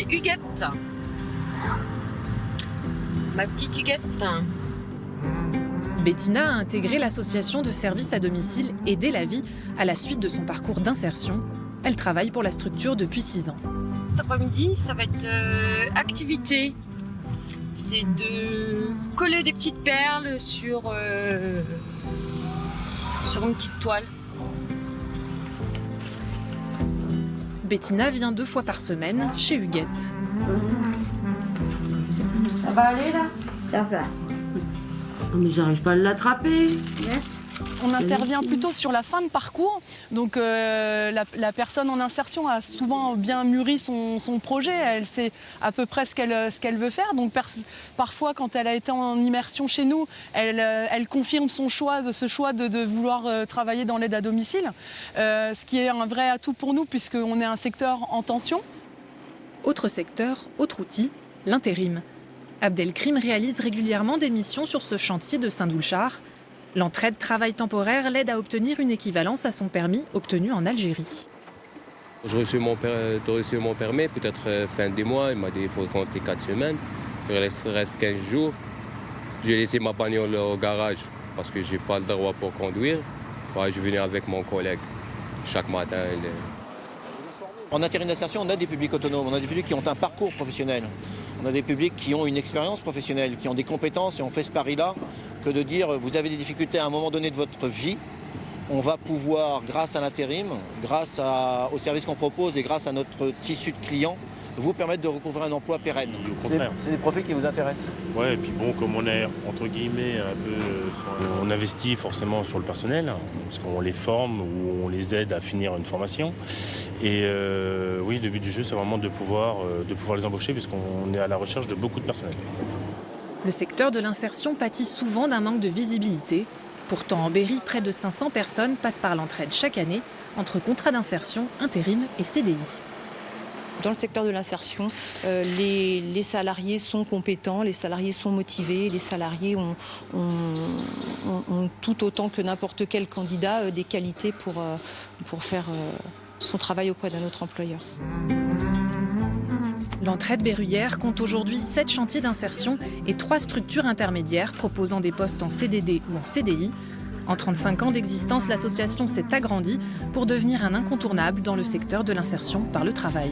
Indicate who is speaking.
Speaker 1: Huguette. Ma petite Huguette.
Speaker 2: Bettina a intégré l'association de services à domicile Aider la vie à la suite de son parcours d'insertion. Elle travaille pour la structure depuis 6 ans.
Speaker 1: Cet après-midi, ça va être activité. C'est de coller des petites perles sur une petite toile.
Speaker 2: Bettina vient 2 fois par semaine chez Huguette.
Speaker 1: Ça va aller là?
Speaker 3: Ça va.
Speaker 4: Mais j'arrive pas à l'attraper.
Speaker 3: Yes.
Speaker 5: On intervient plutôt sur la fin de parcours. Donc la personne en insertion a souvent bien mûri son projet. Elle sait à peu près ce qu'elle veut faire. Donc parfois, quand elle a été en immersion chez nous, elle confirme ce choix de vouloir travailler dans l'aide à domicile. Ce qui est un vrai atout pour nous puisqu'on est un secteur en tension.
Speaker 2: Autre secteur, autre outil, l'intérim. Abdelkrim réalise régulièrement des missions sur ce chantier de Saint-Doulchard. L'entraide travail temporaire l'aide à obtenir une équivalence à son permis obtenu en Algérie.
Speaker 6: J'ai reçu mon permis, peut-être fin du mois. Il m'a dit qu'il faut compter 4 semaines. Il reste 15 jours. J'ai laissé ma bagnole au garage parce que je n'ai pas le droit pour conduire. Ouais, je venais avec mon collègue chaque matin.
Speaker 7: En intérim d'insertion, on a des publics autonomes, on a des publics qui ont un parcours professionnel. On a des publics qui ont une expérience professionnelle, qui ont des compétences, et on fait ce pari-là que de dire vous avez des difficultés à un moment donné de votre vie, on va pouvoir, grâce à l'intérim, grâce aux services qu'on propose et grâce à notre tissu de clients, vous permettre de recouvrir un emploi pérenne.
Speaker 8: Au contraire.
Speaker 7: C'est des profils qui vous intéressent?
Speaker 8: Ouais, et puis bon, comme on est entre guillemets un peu, on investit forcément sur le personnel, parce qu'on les forme ou on les aide à finir une formation. Et oui, le but du jeu, c'est vraiment de pouvoir les embaucher, puisqu'on est à la recherche de beaucoup de personnel.
Speaker 2: Le secteur de l'insertion pâtit souvent d'un manque de visibilité. Pourtant, en Berry, près de 500 personnes passent par l'entraide chaque année, entre contrats d'insertion, intérim et CDI.
Speaker 9: Dans le secteur de l'insertion, les salariés sont compétents, les salariés sont motivés, les salariés ont tout autant que n'importe quel candidat des qualités pour faire son travail auprès d'un autre employeur.
Speaker 2: L'entraide berruyère compte aujourd'hui 7 chantiers d'insertion et 3 structures intermédiaires proposant des postes en CDD ou en CDI. En 35 ans d'existence, l'association s'est agrandie pour devenir un incontournable dans le secteur de l'insertion par le travail.